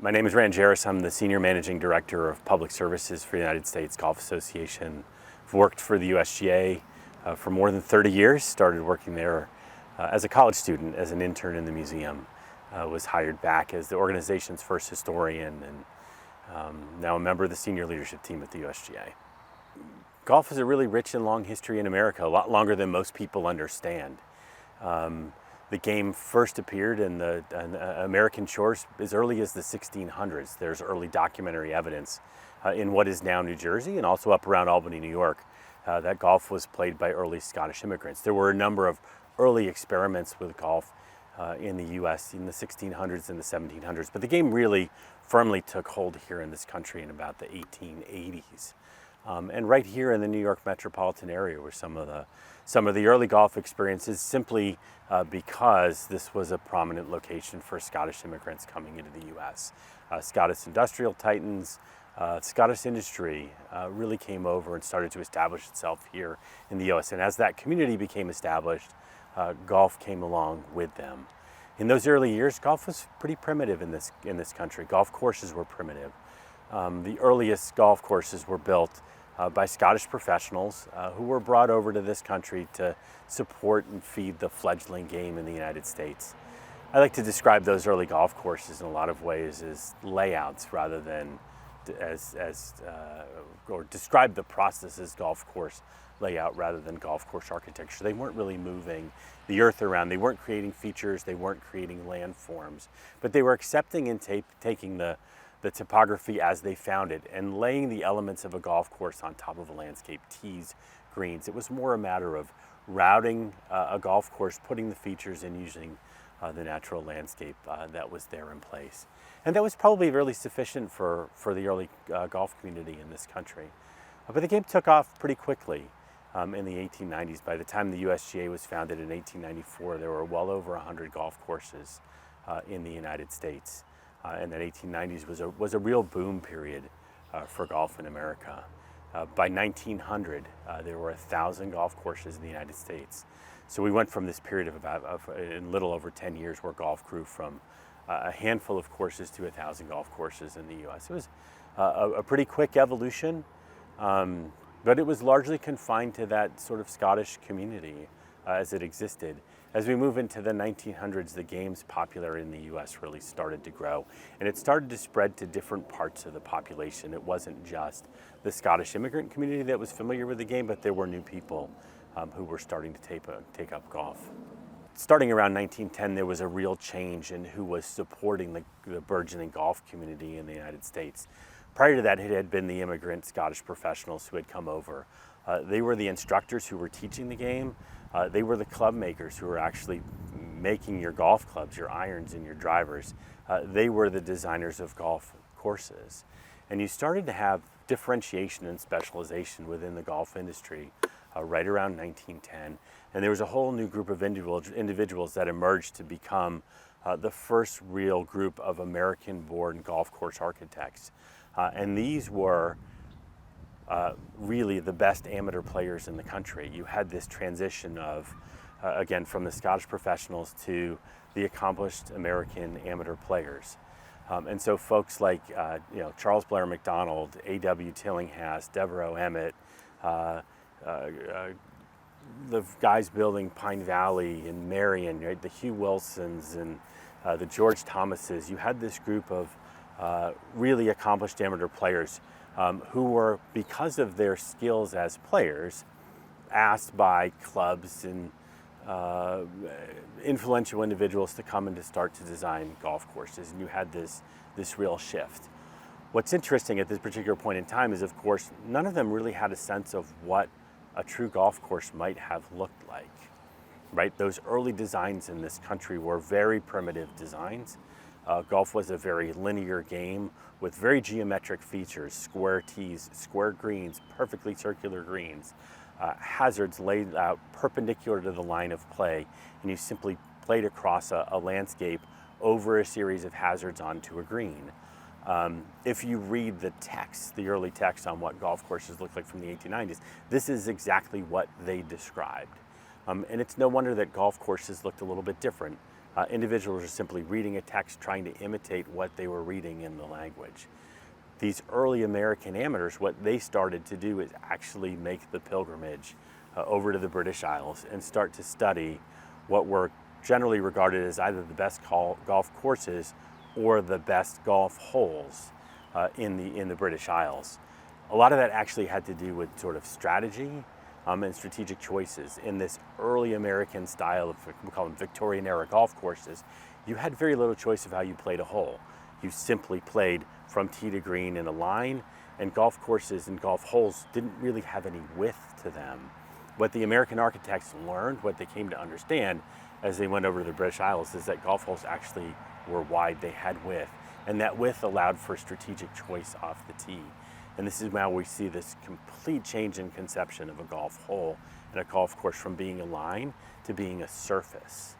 My name is Jerris. I'm the Senior Managing Director of Public Services for the United States Golf Association. I've worked for the USGA for more than 30 years, started working there as a college student, as an intern in the museum. Was hired back as the organization's first historian, and now a member of the senior leadership team at the USGA. Golf has a really rich and long history in America, a lot longer than most people understand. The game first appeared in the American shores as early as the 1600s. There's early documentary evidence in what is now New Jersey and also up around Albany, New York, that golf was played by early Scottish immigrants. There were a number of early experiments with golf in the U.S. in the 1600s and the 1700s, but the game really firmly took hold here in this country in about the 1880s. And right here in the New York metropolitan area were some of the early golf experiences, simply because this was a prominent location for Scottish immigrants coming into the U.S. Scottish industrial titans, Scottish industry really came over and started to establish itself here in the U.S. And as that community became established, golf came along with them. In those early years, golf was pretty primitive in this country. Golf courses were primitive. The earliest golf courses were built by Scottish professionals who were brought over to this country to support and feed the fledgling game in the United States. I like to describe those early golf courses in a lot of ways as layouts rather than or describe the process as golf course layout rather than golf course architecture. They weren't really moving the earth around. They weren't creating features. They weren't creating landforms, but they were accepting and taking the topography as they found it and laying the elements of a golf course on top of a landscape, tees, greens. It was more a matter of routing a golf course, putting the features and using the natural landscape that was there in place. And that was probably really sufficient for the early golf community in this country. But the game took off pretty quickly in the 1890s. By the time the USGA was founded in 1894, there were well over 100 golf courses in the United States. And that 1890s was a real boom period for golf in America. By 1900, there were 1,000 golf courses in the United States. So we went from this period of in little over 10 years where golf grew from a handful of courses to 1,000 golf courses in the U.S. It was a pretty quick evolution, but it was largely confined to that sort of Scottish community as it existed. As we move into the 1900s, the game's popularity in the U.S. really started to grow, and it started to spread to different parts of the population. It wasn't just the Scottish immigrant community that was familiar with the game, but there were new people who were starting to take up golf. Starting around 1910, there was a real change in who was supporting the burgeoning golf community in the United States. Prior to that, it had been the immigrant Scottish professionals who had come over. They were the instructors who were teaching the game. They were the club makers who were actually making your golf clubs, your irons and your drivers. They were the designers of golf courses. And you started to have differentiation and specialization within the golf industry right around 1910. And there was a whole new group of individuals that emerged to become the first real group of American-born golf course architects. And these were really the best amateur players in the country. You had this transition of, again, from the Scottish professionals to the accomplished American amateur players. And so folks like Charles Blair McDonald, A.W. Tillinghast, Devereux Emmett, the guys building Pine Valley and Marion, right, the Hugh Wilsons and the George Thomases, you had this group of really accomplished amateur players who were, because of their skills as players, asked by clubs and influential individuals to come and to start to design golf courses, and you had this real shift. What's interesting at this particular point in time is, of course, none of them really had a sense of what a true golf course might have looked like, right? Those early designs in this country were very primitive designs. Golf was a very linear game with very geometric features, square tees, square greens, perfectly circular greens, hazards laid out perpendicular to the line of play, and you simply played across a landscape over a series of hazards onto a green. If you read the text, the early text on what golf courses looked like from the 1890s, this is exactly what they described. And it's no wonder that golf courses looked a little bit different Individuals are simply reading a text, trying to imitate what they were reading in the language. These early American amateurs, what they started to do is actually make the pilgrimage over to the British Isles and start to study what were generally regarded as either the best golf courses or the best golf holes in the British Isles. A lot of that actually had to do with sort of strategy and strategic choices. In this early American style of, we call them Victorian era golf courses, you had very little choice of how you played a hole. You simply played from tee to green in a line, and golf courses and golf holes didn't really have any width to them. What the American architects learned, what they came to understand as they went over to the British Isles, is that golf holes actually were wide, they had width, and that width allowed for strategic choice off the tee. And this is now we see this complete change in conception of a golf hole and a golf course from being a line to being a surface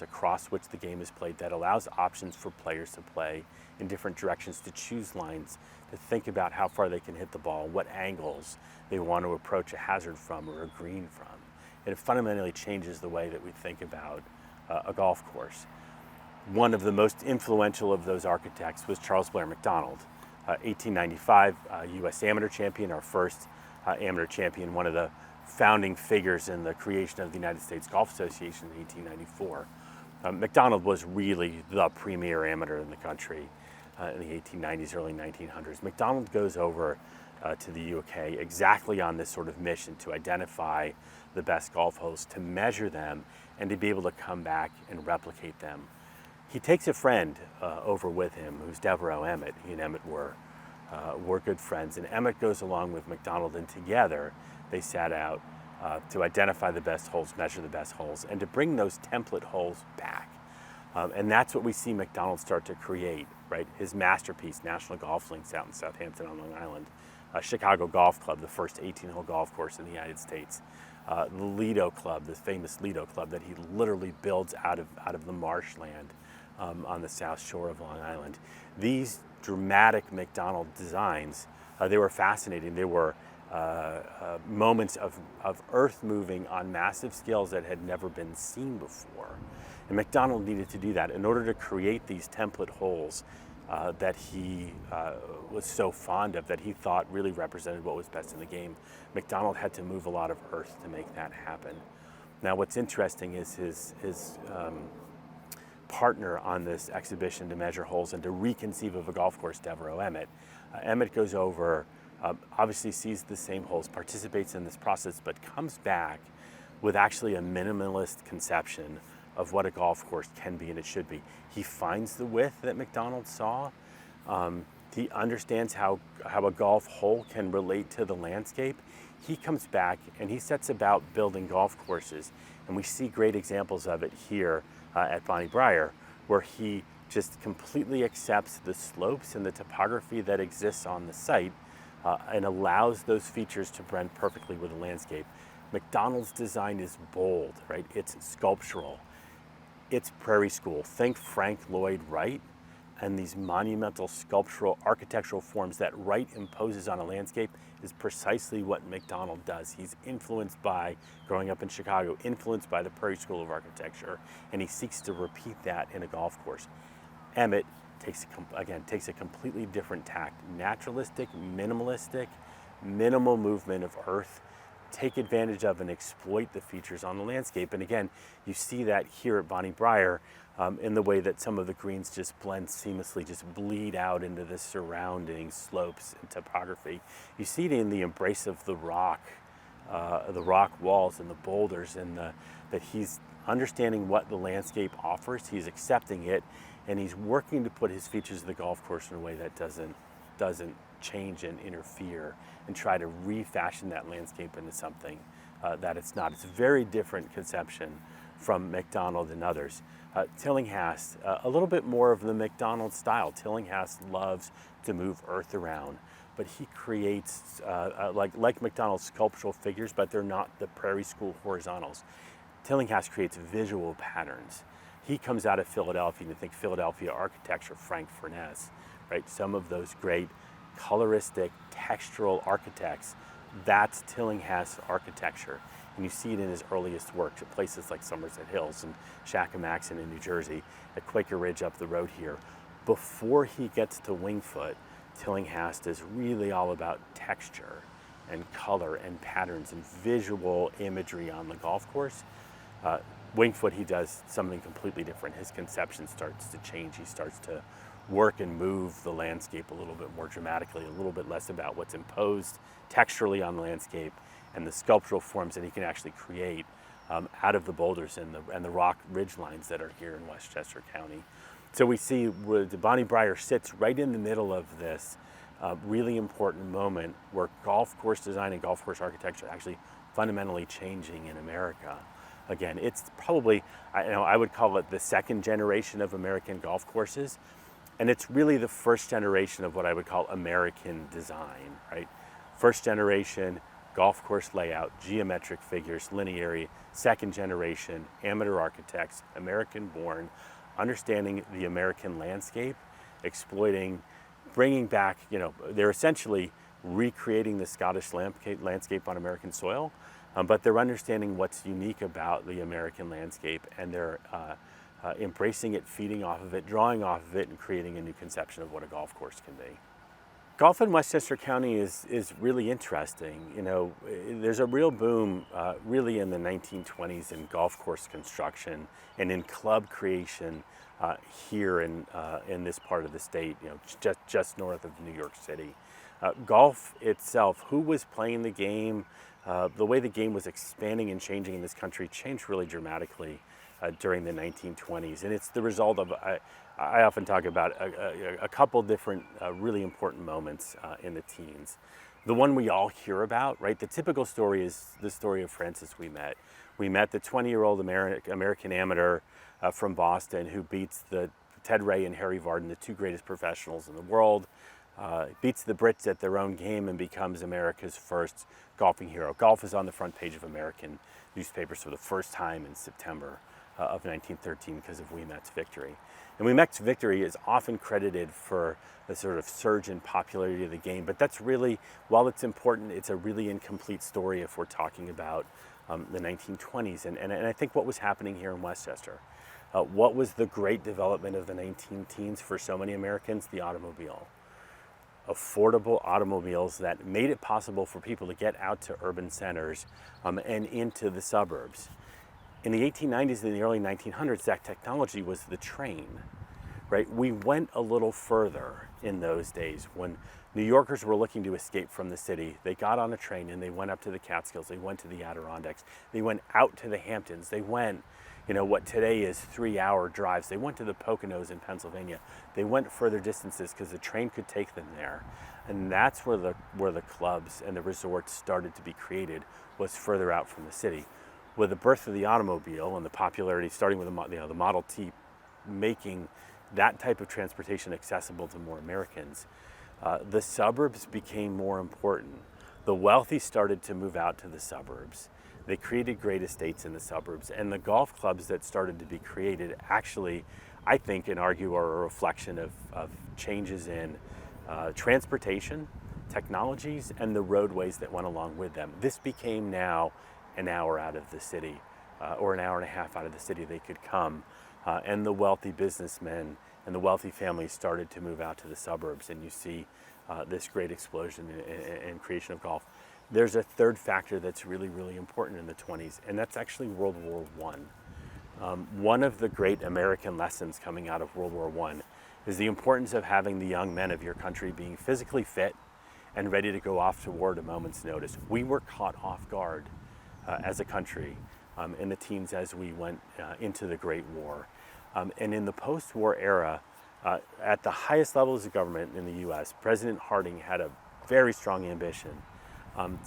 across which the game is played that allows options for players to play in different directions, to choose lines, to think about how far they can hit the ball, what angles they want to approach a hazard from or a green from. And it fundamentally changes the way that we think about a golf course. One of the most influential of those architects was Charles Blair Macdonald. 1895 U.S. amateur champion, our first amateur champion, one of the founding figures in the creation of the United States Golf Association in 1894. Macdonald was really the premier amateur in the country in the 1890s, early 1900s. Macdonald goes over to the UK exactly on this sort of mission to identify the best golf holes, to measure them, and to be able to come back and replicate them. He takes a friend over with him, who's Devereux Emmett. He and Emmett were good friends, and Emmett goes along with Macdonald, and together they set out to identify the best holes, measure the best holes, and to bring those template holes back. And that's what we see Macdonald start to create, right? His masterpiece, National Golf Links out in Southampton on Long Island, Chicago Golf Club, the first 18-hole golf course in the United States, the Lido Club, the famous Lido Club that he literally builds out of the marshland on the south shore of Long Island. These dramatic Macdonald designs, they were fascinating. They were moments of earth moving on massive scales that had never been seen before. And Macdonald needed to do that in order to create these template holes that he was so fond of, that he thought really represented what was best in the game. Macdonald had to move a lot of earth to make that happen. Now what's interesting is his partner on this exhibition to measure holes and to reconceive of a golf course, Devereux Emmett. Emmett goes over, obviously sees the same holes, participates in this process, but comes back with actually a minimalist conception of what a golf course can be and it should be. He finds the width that Macdonald saw. He understands how a golf hole can relate to the landscape. He comes back and he sets about building golf courses. And we see great examples of it here at Bonnie Briar, where he just completely accepts the slopes and the topography that exists on the site and allows those features to blend perfectly with the landscape. Macdonald's design is bold, right? It's sculptural. It's prairie school. Think Frank Lloyd Wright and these monumental sculptural architectural forms that Wright imposes on a landscape is precisely what Macdonald does. He's influenced by, growing up in Chicago, influenced by the Prairie School of Architecture, and he seeks to repeat that in a golf course. Emmett takes a completely different tact. Naturalistic, minimalistic, minimal movement of earth, take advantage of and exploit the features on the landscape. And again, you see that here at Bonnie Briar in the way that some of the greens just blend seamlessly, just bleed out into the surrounding slopes and topography. You see it in the embrace of the rock walls and the boulders, and that he's understanding what the landscape offers, he's accepting it, and he's working to put his features of the golf course in a way that doesn't change and interfere and try to refashion that landscape into something that it's not. It's a very different conception from Macdonald and others. Tillinghast, a little bit more of the Macdonald style. Tillinghast loves to move earth around, but he creates, like Macdonald's, sculptural figures, but they're not the Prairie School horizontals. Tillinghast creates visual patterns. He comes out of Philadelphia, and you think Philadelphia architecture, Frank Furness, right? Some of those great coloristic, textural architects, that's Tillinghast architecture. and you see it in his earliest works at places like Somerset Hills and Shacamaxon in New Jersey, at Quaker Ridge up the road here. Before he gets to Wingfoot, Tillinghast is really all about texture and color and patterns and visual imagery on the golf course. Wingfoot, he does something completely different. His conception starts to change. He starts to work and move the landscape a little bit more dramatically, a little bit less about what's imposed texturally on the landscape and the sculptural forms that he can actually create out of the boulders and the rock ridge lines that are here in Westchester County. So we see where the Bonnie Briar sits right in the middle of this really important moment where golf course design and golf course architecture are actually fundamentally changing in America. Again, it's probably, I would call it the second generation of American golf courses, and it's really the first generation of what I would call American design, right? First generation, golf course layout, geometric figures, linearity. Second generation, amateur architects, American born, understanding the American landscape, exploiting, bringing back, they're essentially recreating the Scottish landscape on American soil, but they're understanding what's unique about the American landscape, and they're embracing it, feeding off of it, drawing off of it, and creating a new conception of what a golf course can be. Golf in Westchester County is really interesting. There's a real boom really in the 1920s in golf course construction and in club creation here in this part of the state, just north of New York City. Golf itself, who was playing the game, the way the game was expanding and changing in this country changed really dramatically during the 1920s. And it's the result of, I often talk about a couple different really important moments in the teens. The one we all hear about, right? The typical story is the story of Francis Ouimet. We met the 20-year-old American amateur from Boston who beats the Ted Ray and Harry Vardon, the two greatest professionals in the world, beats the Brits at their own game and becomes America's first golfing hero. Golf is on the front page of American newspapers for the first time in September of 1913 because of Ouimet's victory. And Ouimet's victory is often credited for the sort of surge in popularity of the game, but that's really, while it's important, it's a really incomplete story if we're talking about the 1920s. And I think what was happening here in Westchester, what was the great development of the 19-teens for so many Americans? The automobile. Affordable automobiles that made it possible for people to get out to urban centers and into the suburbs. In the 1890s and the early 1900s, that technology was the train, right? We went a little further in those days when New Yorkers were looking to escape from the city. They got on a train and they went up to the Catskills, they went to the Adirondacks, they went out to the Hamptons, they went, what today is 3-hour drives. They went to the Poconos in Pennsylvania. They went further distances because the train could take them there. And that's where the clubs and the resorts started to be created, was further out from the city. With the birth of the automobile and the popularity, starting with the Model T, making that type of transportation accessible to more Americans, the suburbs became more important. The wealthy started to move out to the suburbs. They created great estates in the suburbs, and the golf clubs that started to be created actually, I think, and argue, are a reflection of changes in transportation, technologies, and the roadways that went along with them. This became now an hour out of the city, or an hour and a half out of the city they could come, and the wealthy businessmen and the wealthy families started to move out to the suburbs, and you see this great explosion and creation of golf. There's a third factor that's really, really important in the 20s, and that's actually World War I. One of the great American lessons coming out of World War I is the importance of having the young men of your country being physically fit and ready to go off to war at a moment's notice. We were caught off guard as a country in the teens as we went into the Great War. And in the post-war era, at the highest levels of government in the U.S., President Harding had a very strong ambition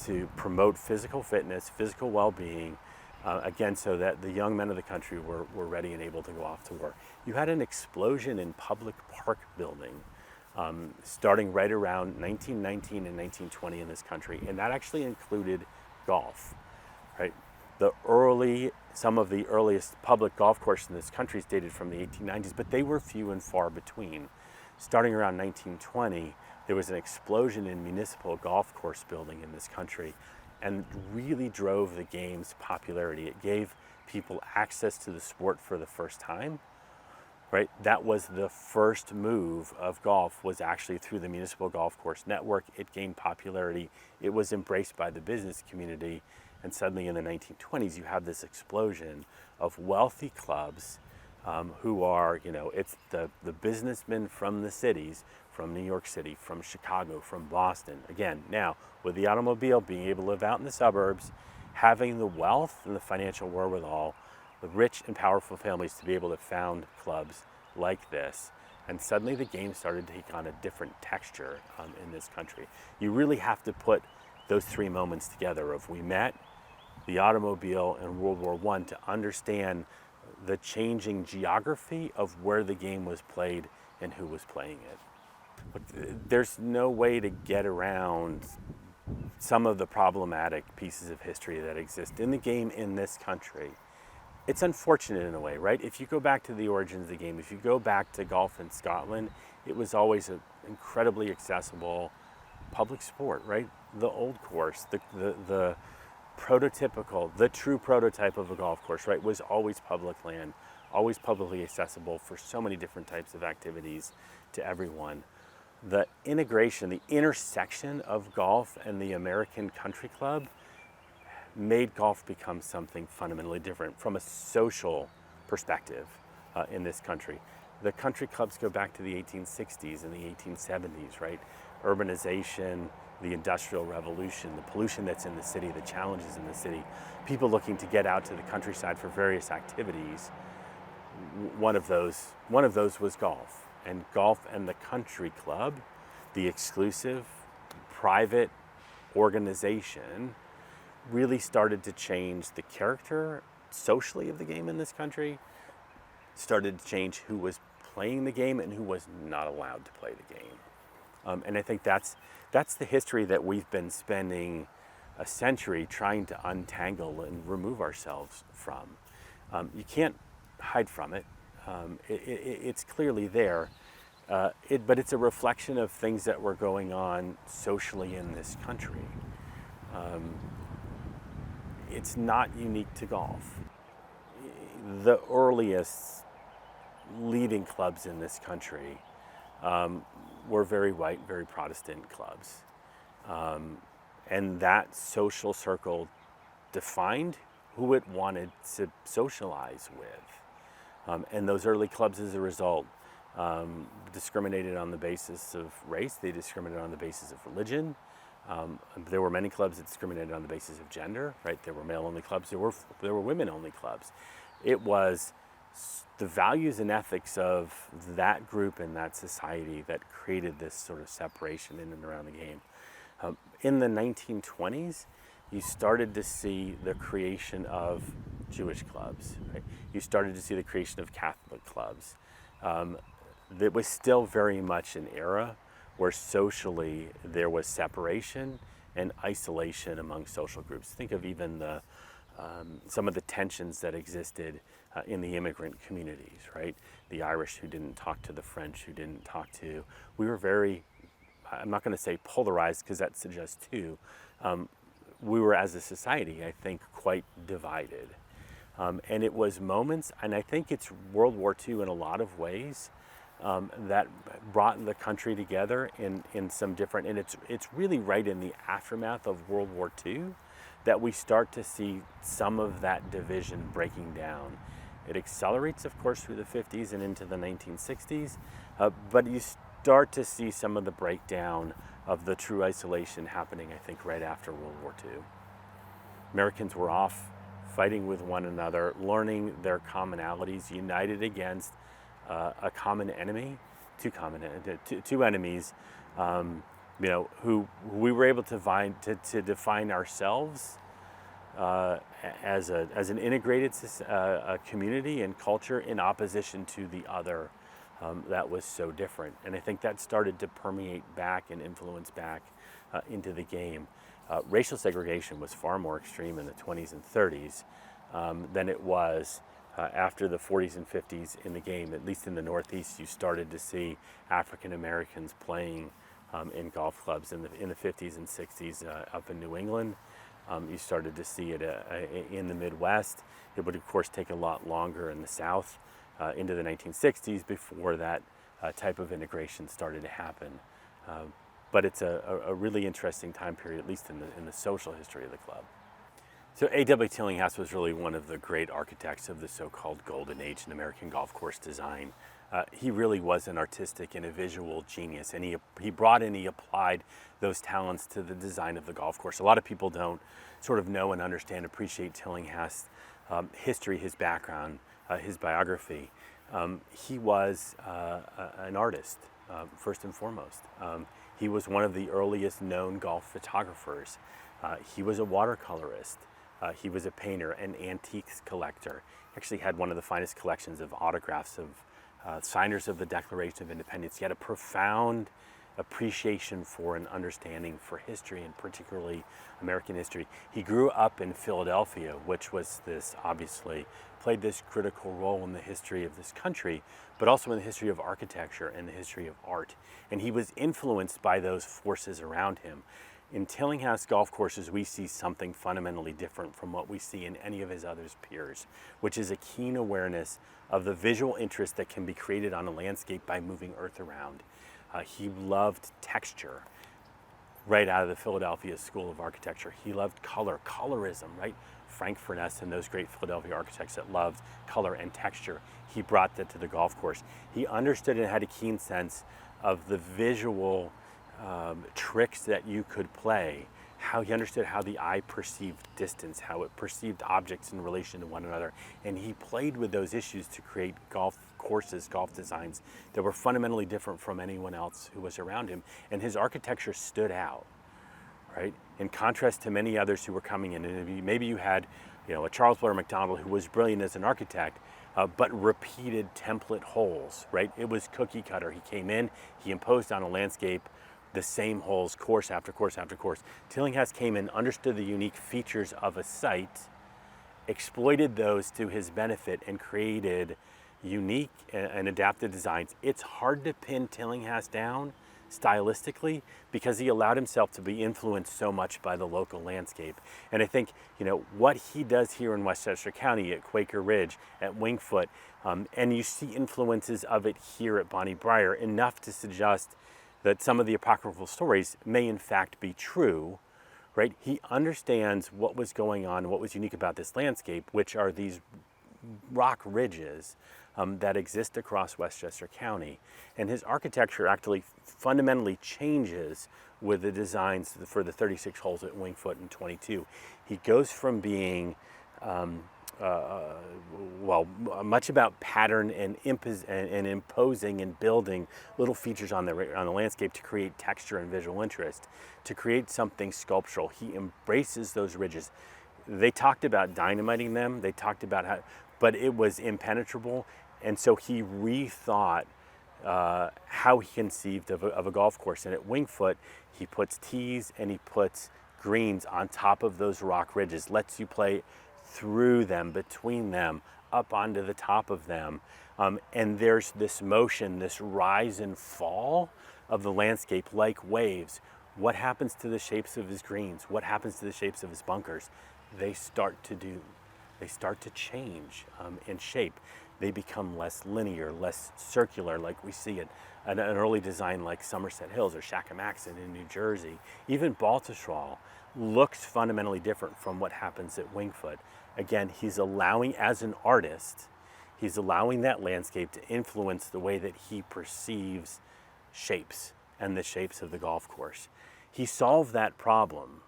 to promote physical fitness, physical well-being, again, so that the young men of the country were ready and able to go off to war. You had an explosion in public park building starting right around 1919 and 1920 in this country, and that actually included golf, right? Some of the earliest public golf courses in this country dated from the 1890s, but they were few and far between. Starting around 1920, there was an explosion in municipal golf course building in this country. and really drove the game's popularity. It gave people access to the sport for the first time, right? That was the first move of golf, was actually through the Municipal Golf Course Network. It gained popularity. It was embraced by the business community. And suddenly in the 1920s, you have this explosion of wealthy clubs who are, it's the businessmen from the cities, from New York City, from Chicago, from Boston. Again, now with the automobile, being able to live out in the suburbs, having the wealth and the financial wherewithal, the rich and powerful families to be able to found clubs like this. And suddenly the game started to take on a different texture in this country. You really have to put those three moments together of we met, the automobile, and World War I to understand the changing geography of where the game was played and who was playing it. But there's no way to get around some of the problematic pieces of history that exist in the game in this country. It's unfortunate in a way, right? If you go back to the origins of the game, if you go back to golf in Scotland, it was always an incredibly accessible public sport, right? The old course, the prototypical, the true prototype of a golf course, right, was always public land, always publicly accessible for so many different types of activities to everyone. The integration, the intersection of golf and the American country club made golf become something fundamentally different from a social perspective in this country. The country clubs go back to the 1860s and the 1870s, right? Urbanization, the Industrial Revolution, the pollution that's in the city, the challenges in the city, people looking to get out to the countryside for various activities. One of those was golf. And golf and the country club, the exclusive private organization, really started to change the character socially of the game in this country, started to change who was playing the game and who was not allowed to play the game. And I think that's the history that we've been spending a century trying to untangle and remove ourselves from. You can't hide from it. It's clearly there, but it's a reflection of things that were going on socially in this country. It's not unique to golf. The earliest leading clubs in this country were very white, very Protestant clubs. And that social circle defined who it wanted to socialize with. And those early clubs, as a result, discriminated on the basis of race. They discriminated on the basis of religion. There were many clubs that discriminated on the basis of gender, right? There were male-only clubs. There were women-only clubs. It was the values and ethics of that group and that society that created this sort of separation in and around the game. In the 1920s, you started to see the creation of Jewish clubs, right? You started to see the creation of Catholic clubs. It was still very much an era where socially there was separation and isolation among social groups. Think of even some of the tensions that existed in the immigrant communities, right? The Irish who didn't talk to the French, who didn't talk to, we were very, I'm not gonna say polarized because that suggests too, we were as a society, I think, quite divided. And it was moments, and I think it's World War II in a lot of ways, that brought the country together in some different, and it's really right in the aftermath of World War II that we start to see some of that division breaking down. It accelerates, of course, through the 50s and into the 1960s, but you start to see some of the breakdown of the true isolation happening, I think, right after World War II. Americans were off fighting with one another, learning their commonalities, united against a common enemy, two enemies, who we were able to define ourselves as an integrated community and culture in opposition to the other that was so different. And I think that started to permeate back and influence back into the game. Racial segregation was far more extreme in the 20s and 30s than it was after the 40s and 50s in the game. At least in the Northeast, you started to see African Americans playing in golf clubs in the 50s and 60s up in New England. You started to see it in the Midwest. It would, of course, take a lot longer in the South into the 1960s before that type of integration started to happen. But it's a really interesting time period, at least in the social history of the club. So A.W. Tillinghast was really one of the great architects of the so-called golden age in American golf course design. He really was an artistic and a visual genius, and he applied those talents to the design of the golf course. A lot of people don't sort of know and understand, appreciate Tillinghast's history, his background, his biography. He was an artist, first and foremost. He was one of the earliest known golf photographers. He was a watercolorist. He was a painter, an antiques collector. He actually had one of the finest collections of autographs of signers of the Declaration of Independence. He had a profound appreciation for and understanding for history, and particularly American history. He grew up in Philadelphia, which was obviously played this critical role in the history of this country, but also in the history of architecture and the history of art. And he was influenced by those forces around him. In Tillinghast golf courses, we see something fundamentally different from what we see in any of his other peers, which is a keen awareness of the visual interest that can be created on a landscape by moving earth around. He loved texture right out of the Philadelphia School of Architecture. He loved color, colorism, right? Frank Furness and those great Philadelphia architects that loved color and texture. He brought that to the golf course. He understood and had a keen sense of the visual tricks that you could play, how he understood how the eye perceived distance, how it perceived objects in relation to one another, and he played with those issues to create golf courses, golf designs that were fundamentally different from anyone else who was around him, and his architecture stood out, right? In contrast to many others who were coming in, and maybe you had, a Charles Blair Macdonald who was brilliant as an architect, but repeated template holes, right? It was cookie cutter. He came in, he imposed on a landscape the same holes, course after course after course. Tillinghast came in, understood the unique features of a site, exploited those to his benefit, and created unique and adaptive designs. It's hard to pin Tillinghast down stylistically because he allowed himself to be influenced so much by the local landscape. And I think, what he does here in Westchester County at Quaker Ridge, at Wingfoot, and you see influences of it here at Bonnie Briar, enough to suggest that some of the apocryphal stories may in fact be true, right? He understands what was going on, what was unique about this landscape, which are these rock ridges that exist across Westchester County. And his architecture actually fundamentally changes with the designs for the 36 holes at Wingfoot and 22. He goes from being much about pattern and imposing and building little features on the landscape to create texture and visual interest, to create something sculptural. He embraces those ridges. They talked about dynamiting them. They talked about but it was impenetrable, and so he rethought how he conceived of a golf course. And at Wingfoot, he puts tees and he puts greens on top of those rock ridges, lets you play through them, between them, up onto the top of them. And there's this motion, this rise and fall of the landscape like waves. What happens to the shapes of his greens? What happens to the shapes of his bunkers? They start to change in shape. They become less linear, less circular, like we see it an early design like Somerset Hills or Shackamaxon in New Jersey. Even Baltusrol looks fundamentally different from what happens at Wingfoot. Again, he's allowing, as an artist, he's allowing that landscape to influence the way that he perceives shapes and the shapes of the golf course. He solved that problem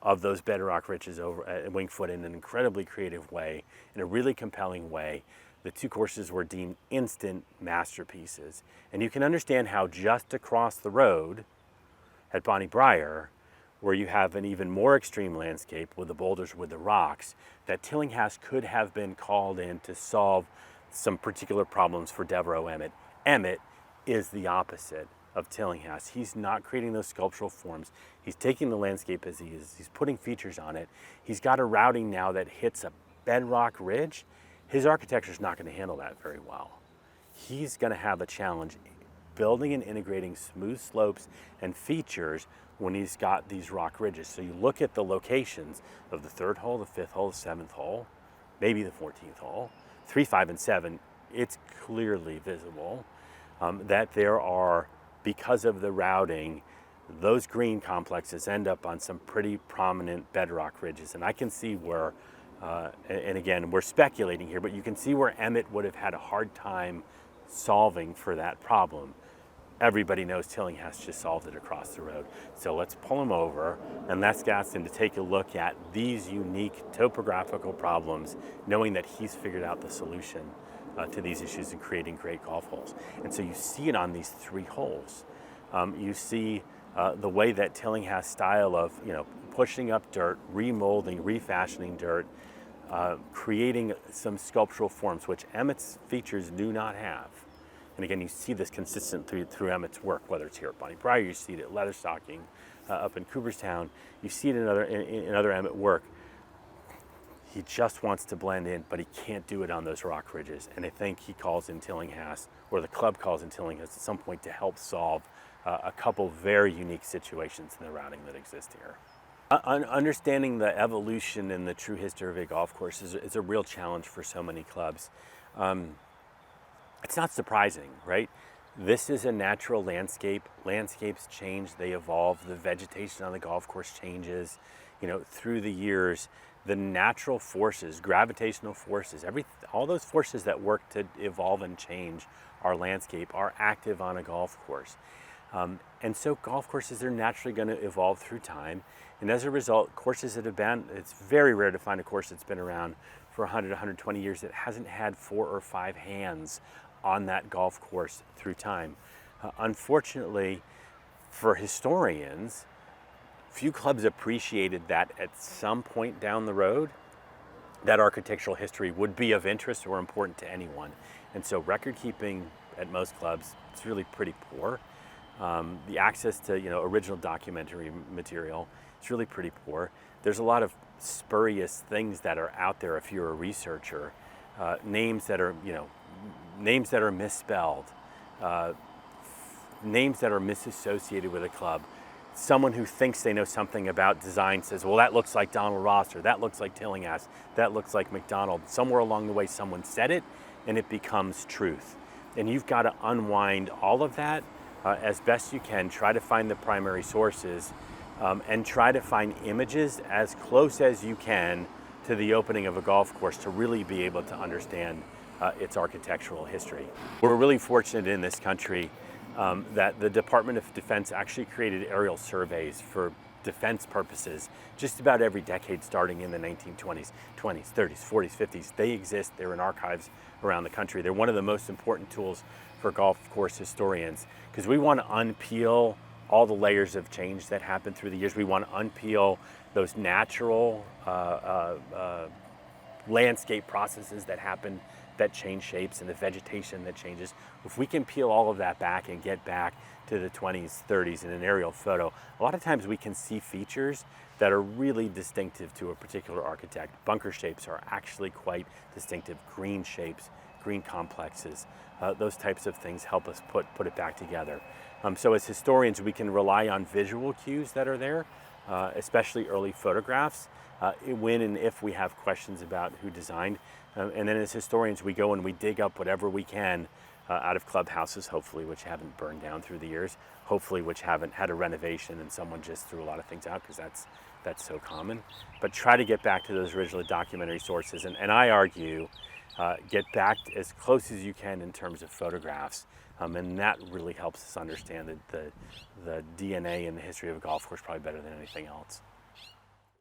of those bedrock ridges over at Wingfoot in an incredibly creative way, in a really compelling way. The two courses were deemed instant masterpieces. And you can understand how just across the road at Bonnie Briar, where you have an even more extreme landscape with the boulders, with the rocks, that Tillinghast could have been called in to solve some particular problems for Devereux Emmett. Emmett is the opposite of Tillinghast. He's not creating those sculptural forms. He's taking the landscape as he is. He's putting features on it. He's got a routing now that hits a bedrock ridge. His architecture is not going to handle that very well. He's going to have a challenge building and integrating smooth slopes and features when he's got these rock ridges. So you look at the locations of the 3rd hole, the 5th hole, the 7th hole, maybe the 14th hole, 3, 5, and 7, it's clearly visible that there are, because of the routing, those green complexes end up on some pretty prominent bedrock ridges. And I can see where, and again, we're speculating here, but you can see where Emmett would have had a hard time solving for that problem. Everybody knows Tillinghast just solved it across the road. So let's pull him over and let's ask him to take a look at these unique topographical problems, knowing that he's figured out the solution to these issues and creating great golf holes. And so you see it on these 3 holes. You see the way that Tillinghast style of, pushing up dirt, remolding, refashioning dirt, creating some sculptural forms, which Emmett's features do not have. And again, you see this consistent through Emmett's work, whether it's here at Bonnie Briar, you see it at Leatherstocking, up in Cooperstown, you see it in other Emmett work. He just wants to blend in, but he can't do it on those rock ridges. And I think he calls in Tillinghast, or the club calls in Tillinghast at some point to help solve a couple very unique situations in the routing that exist here. Understanding the evolution and the true history of a golf course is a real challenge for so many clubs. It's not surprising, right? This is a natural landscape. Landscapes change, they evolve. The vegetation on the golf course changes. Through the years, the natural forces, gravitational forces, all those forces that work to evolve and change our landscape are active on a golf course. And so golf courses are naturally going to evolve through time. And as a result, courses that have been, it's very rare to find a course that's been around for 100, 120 years that hasn't had 4 or 5 hands on that golf course through time. Unfortunately, for historians, few clubs appreciated that at some point down the road, that architectural history would be of interest or important to anyone. And so record keeping at most clubs, it's really pretty poor. The access to original documentary material, it's really pretty poor. There's a lot of spurious things that are out there if you're a researcher. Names that are misspelled, names that are misassociated with a club. Someone who thinks they know something about design says, well, that looks like Donald Ross, or that looks like Tillinghast, that looks like McDonald. Somewhere along the way, someone said it, and it becomes truth. And you've got to unwind all of that as best you can, try to find the primary sources, and try to find images as close as you can to the opening of a golf course to really be able to understand its architectural history. We're really fortunate in this country that the Department of Defense actually created aerial surveys for defense purposes just about every decade starting in the 1920s, 20s, 30s, 40s, 50s. They exist, they're in archives around the country. They're one of the most important tools for golf course historians because we want to unpeel all the layers of change that happened through the years. We want to unpeel those natural landscape processes that happen that change shapes and the vegetation that changes. If we can peel all of that back and get back to the 20s, 30s in an aerial photo, a lot of times we can see features that are really distinctive to a particular architect. Bunker shapes are actually quite distinctive. Green shapes, green complexes, those types of things help us put it back together. So as historians, we can rely on visual cues that are there, especially early photographs, when and if we have questions about who designed. And then as historians, we go and we dig up whatever we can out of clubhouses, hopefully, which haven't burned down through the years, hopefully, which haven't had a renovation and someone just threw a lot of things out, because that's so common. But try to get back to those original documentary sources. And I argue, get back as close as you can in terms of photographs. And that really helps us understand the DNA and the history of a golf course probably better than anything else.